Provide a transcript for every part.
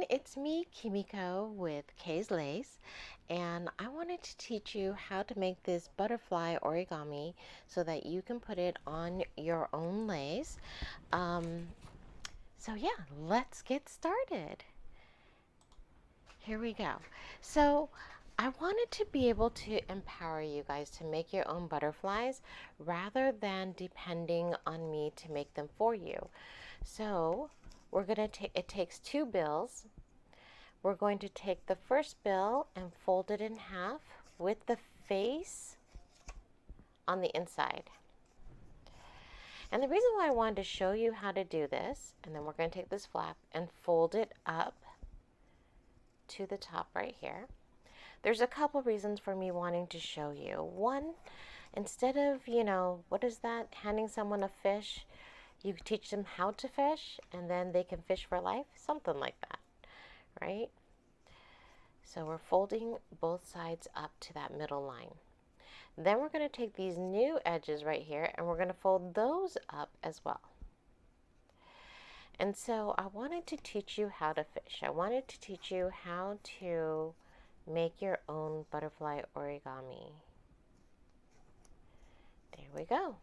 it's me, Kimiko, with K's Lace, and I wanted to teach you how to make this butterfly origami so that you can put it on your own lace. So yeah, let's get started. Here we go. So I wanted to be able to empower you guys to make your own butterflies rather than depending on me to make them for you. So we're gonna take, it takes two bills. We're going to take the first bill and fold it in half with the face on the inside. And the reason why I wanted to show you how to do this, and then we're going to take this flap and fold it up to the top right here. There's a couple reasons for me wanting to show you. One, instead of, what is that, handing someone a fish, you teach them how to fish and then they can fish for life, something like that, right? So we're folding both sides up to that middle line. Then we're going to take these new edges right here and we're going to fold those up as well. And so I wanted to teach you how to fish. I wanted to teach you how to make your own butterfly origami. There we go.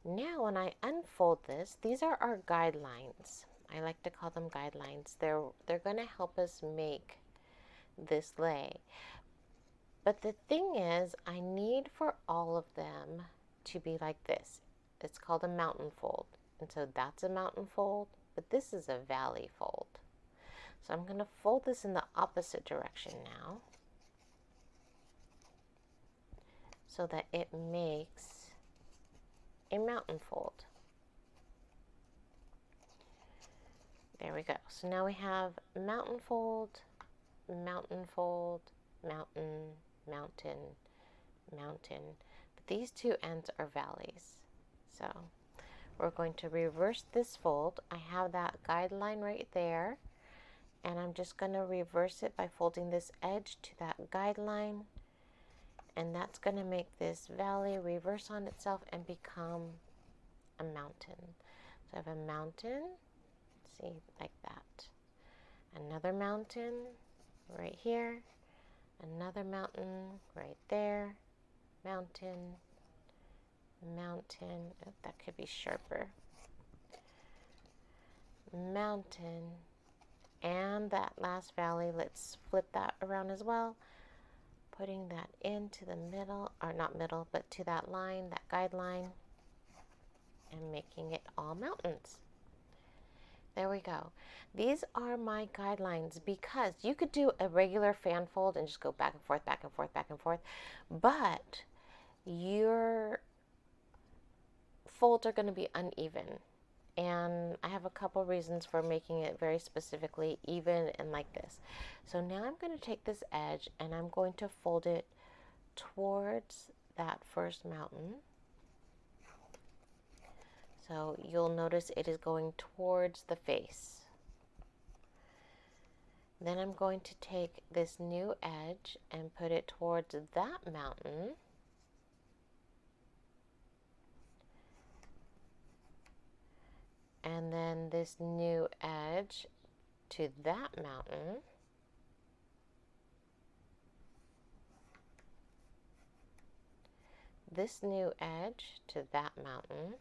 Now when I unfold this, these are our guidelines. I like to call them guidelines. They're going to help us make this lei. But the thing is, I need for all of them to be like this. It's called a mountain fold. And so that's a mountain fold, but this is a valley fold. So I'm going to fold this in the opposite direction now so that it makes a mountain fold. There we go. So now we have mountain fold, mountain fold, mountain, mountain, mountain. But these two ends are valleys. So we're going to reverse this fold. I have that guideline right there. And I'm just going to reverse it by folding this edge to that guideline. And that's going to make this valley reverse on itself and become a mountain. So I have a mountain. See, like that. Another mountain right here, another mountain right there, mountain, mountain, oh, that could be sharper, mountain, and that last valley, let's flip that around as well, putting that into the middle, or not middle, but to that line, that guideline, and making it all mountains. There we go. These are my guidelines because you could do a regular fan fold and just go back and forth, back and forth, back and forth. But your folds are going to be uneven. And I have a couple reasons for making it very specifically even and like this. So now I'm going to take this edge and I'm going to fold it towards that first mountain. So you'll notice it is going towards the face. Then I'm going to take this new edge and put it towards that mountain. And then this new edge to that mountain. This new edge to that mountain.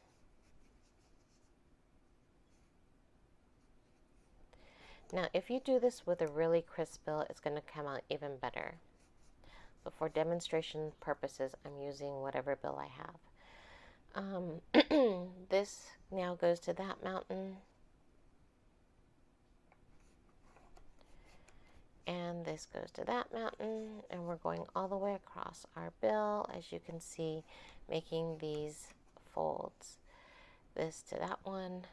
Now, if you do this with a really crisp bill, it's going to come out even better. But for demonstration purposes, I'm using whatever bill I have. This now goes to that mountain. And this goes to that mountain. And we're going all the way across our bill, as you can see, making these folds. This to that one.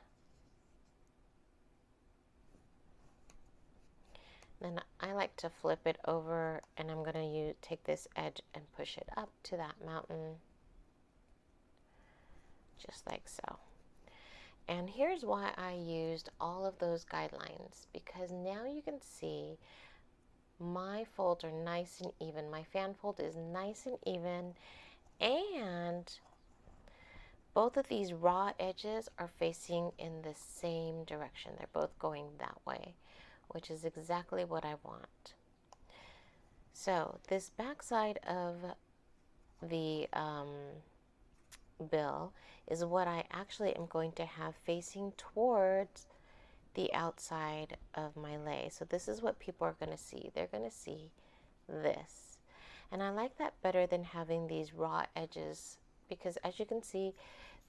Then I like to flip it over and I'm going to take this edge and push it up to that mountain. Just like so. And here's why I used all of those guidelines. Because now you can see my folds are nice and even. My fan fold is nice and even. And both of these raw edges are facing in the same direction. They're both going that way, which is exactly what I want. So this back side of the bill is what I actually am going to have facing towards the outside of my lei. So this is what people are going to see. They're going to see this. And I like that better than having these raw edges, because as you can see,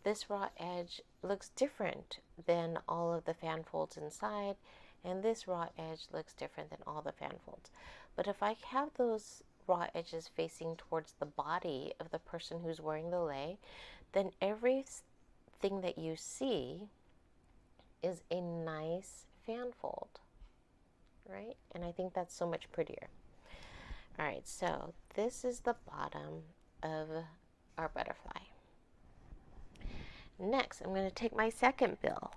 this raw edge looks different than all of the fan folds inside, and this raw edge looks different than all the fan folds. But if I have those raw edges facing towards the body of the person who's wearing the lei, then everything that you see is a nice fan fold, right? And I think that's so much prettier. All right, so this is the bottom of our butterfly. Next, I'm going to take my second bill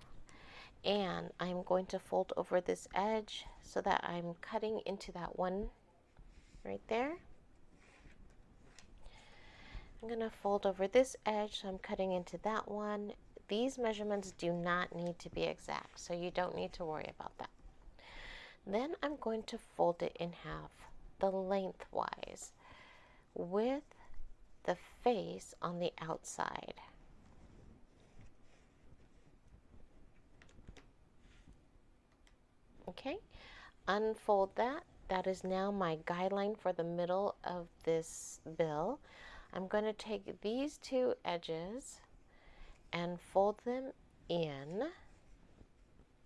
and I'm going to fold over this edge so that I'm cutting into that one right there. I'm going to fold over this edge, so I'm cutting into that one. These measurements do not need to be exact, so you don't need to worry about that. Then I'm going to fold it in half, the lengthwise, with the face on the outside. Okay, unfold that. That is now my guideline for the middle of this bill. I'm going to take these two edges and fold them in,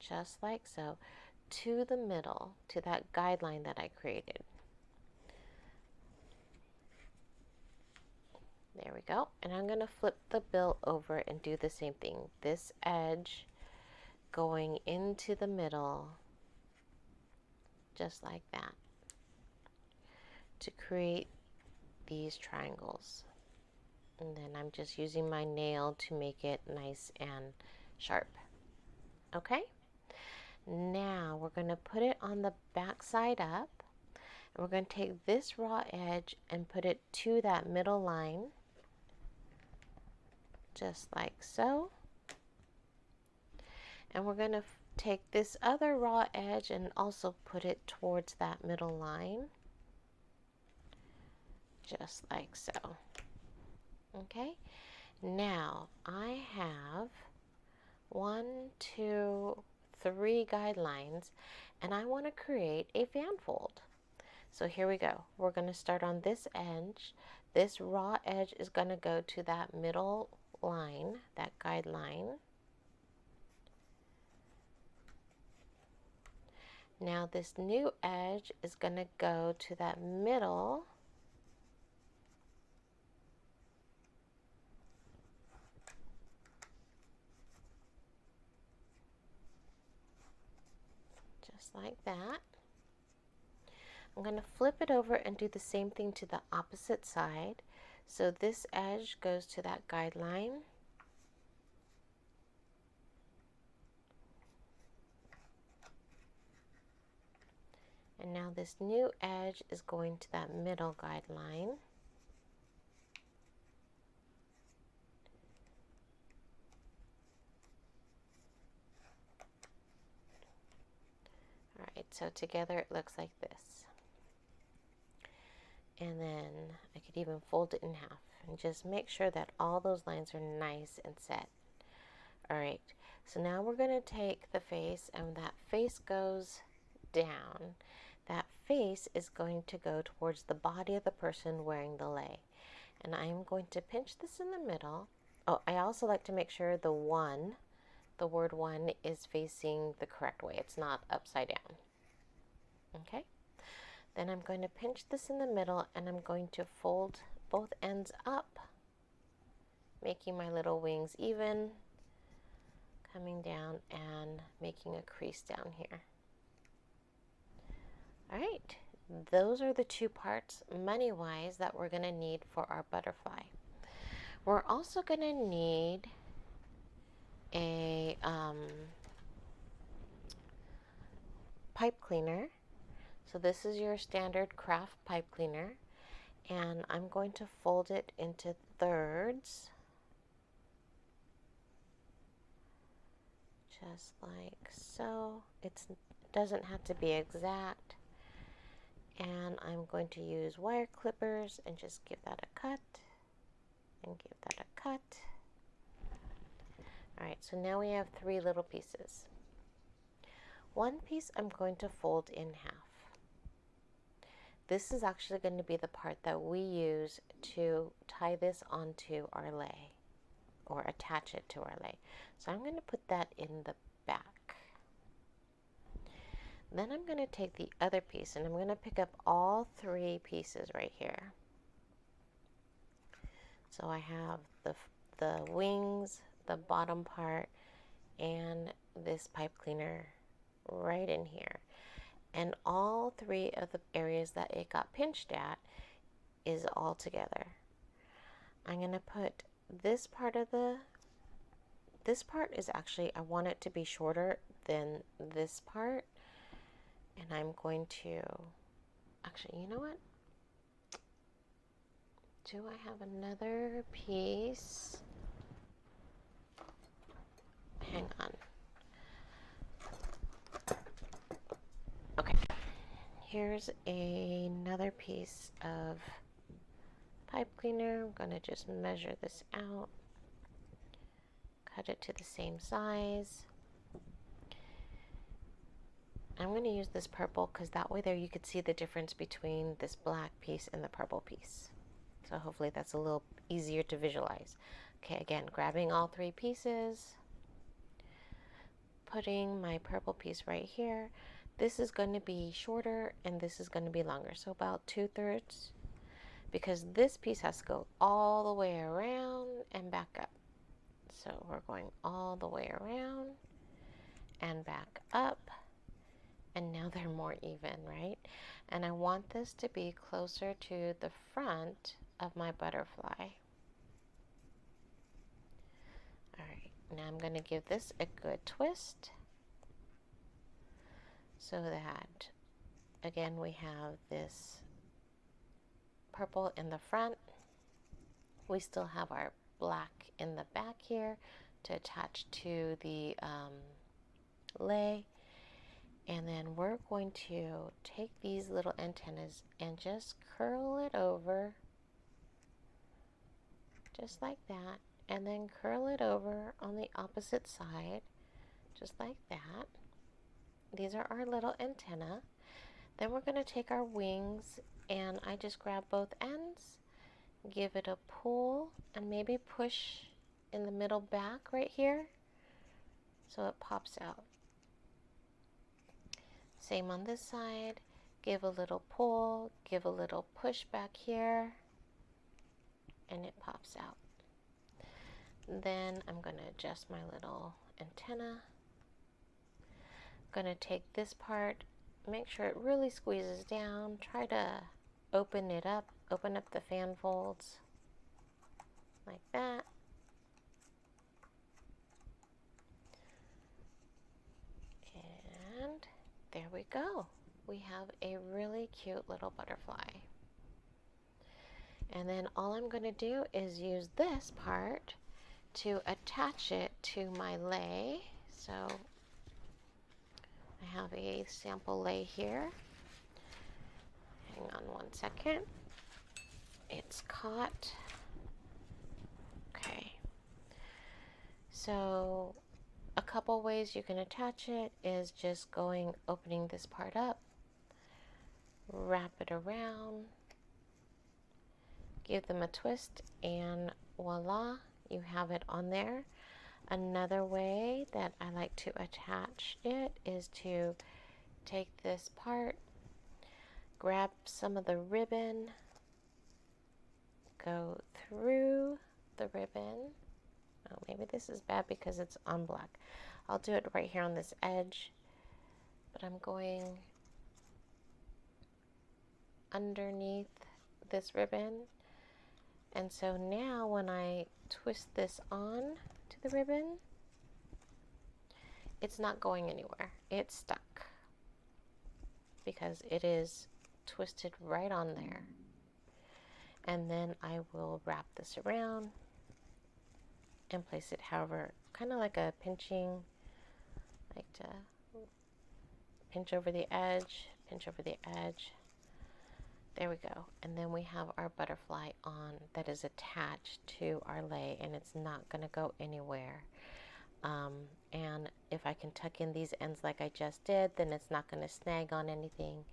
just like so, to the middle, to that guideline that I created. There we go. And I'm going to flip the bill over and do the same thing. This edge going into the middle, just like that, to create these triangles. And then I'm just using my nail to make it nice and sharp. Okay? Now we're going to put it on the back side up. And we're going to take this raw edge and put it to that middle line, just like so. And we're going to take this other raw edge and also put it towards that middle line, just like so. Okay, now I have 1, 2, 3 guidelines, and I want to create a fan fold. So here we go. We're going to start on this edge. This raw edge is going to go to that middle line, that guideline. Now this new edge is going to go to that middle, just like that. I'm going to flip it over and do the same thing to the opposite side. So this edge goes to that guideline. And now this new edge is going to that middle guideline. All right, so together it looks like this. And then I could even fold it in half and just make sure that all those lines are nice and set. All right, so now we're going to take the face, and that face goes down. That face is going to go towards the body of the person wearing the lei. And I'm going to pinch this in the middle. Oh, I also like to make sure the word one is facing the correct way. It's not upside down. Okay? Then I'm going to pinch this in the middle, and I'm going to fold both ends up, making my little wings even, coming down and making a crease down here. All right, those are the two parts money-wise that we're going to need for our butterfly. We're also going to need a pipe cleaner. So this is your standard craft pipe cleaner, and I'm going to fold it into thirds. just like so. It doesn't have to be exact. And I'm going to use wire clippers and just give that a cut and give that a cut. All right, so now we have 3 little pieces. One piece I'm going to fold in half. This is actually going to be the part that we use to tie this onto our lei or attach it to our lei. So I'm going to put that in the back. Then I'm going to take the other piece and I'm going to pick up all 3 pieces right here. So I have the wings, the bottom part, and this pipe cleaner right in here. And all 3 of the areas that it got pinched at is all together. I'm going to put this part is actually, I want it to be shorter than this part. And I'm going to, actually, you know what? Do I have another piece? Hang on. Okay. Here's another piece of pipe cleaner. I'm going to just measure this out. Cut it to the same size. I'm going to use this purple because that way there you could see the difference between this black piece and the purple piece. So hopefully that's a little easier to visualize. Okay, again, grabbing all 3 pieces, putting my purple piece right here. This is going to be shorter and this is going to be longer, so about 2/3, because this piece has to go all the way around and back up. So we're going all the way around and back up, and now they're more even, right? And I want this to be closer to the front of my butterfly. All right, now I'm going to give this a good twist so that, again, we have this purple in the front. We still have our black in the back here to attach to the lei. And then we're going to take these little antennas and just curl it over just like that, and then curl it over on the opposite side just like that. These are our little antenna. Then we're going to take our wings, and I just grab both ends, give it a pull, and maybe push in the middle back right here so it pops out. Same on this side, give a little pull, give a little push back here, and it pops out. Then I'm going to adjust my little antenna. I'm going to take this part, make sure it really squeezes down, try to open it up, open up the fan folds like that. And there we go. We have a really cute little butterfly. And then all I'm going to do is use this part to attach it to my lei. So I have a sample lei here. Hang on one second. It's caught. Okay. So a couple ways you can attach it is just opening this part up, wrap it around, give them a twist, and voila, you have it on there. Another way that I like to attach it is to take this part, grab some of the ribbon, go through the ribbon. Oh, maybe this is bad because it's on black. I'll do it right here on this edge, but I'm going underneath this ribbon. And so now when I twist this on to the ribbon, it's not going anywhere. It's stuck because it is twisted right on there. And then I will wrap this around and place it however, kind of like a pinching like to pinch over the edge, pinch over the edge. There we go. And then we have our butterfly on that is attached to our lei, and it's not going to go anywhere. And if I can tuck in these ends like I just did, then it's not going to snag on anything.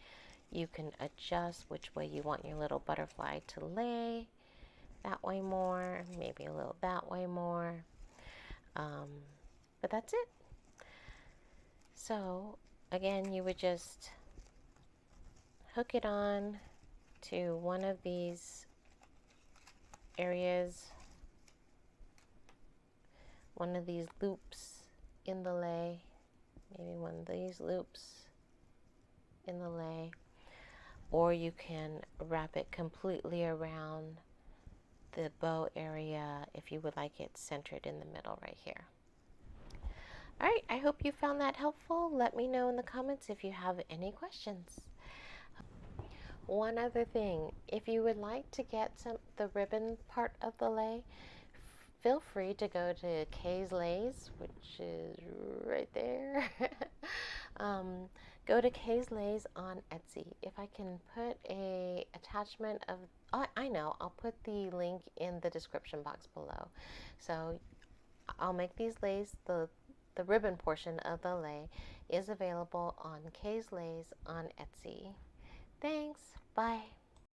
You can adjust which way you want your little butterfly to lay. That way more, maybe a little that way more. But that's it. So again, you would just hook it on to one of these areas, one of these loops in the lei, maybe one of these loops in the lei, or you can wrap it completely around the bow area if you would like it centered in the middle right here. All right, I hope you found that helpful. Let me know in the comments if you have any questions. One other thing, if you would like to get the ribbon part of the lei, feel free to go to Kay's Lays, which is right there. Go to Kay's Lays on Etsy. If I can put a attachment of, I know, I'll put the link in the description box below. So I'll make these lays, the ribbon portion of the lei is available on Kay's Lays on Etsy. Thanks. Bye.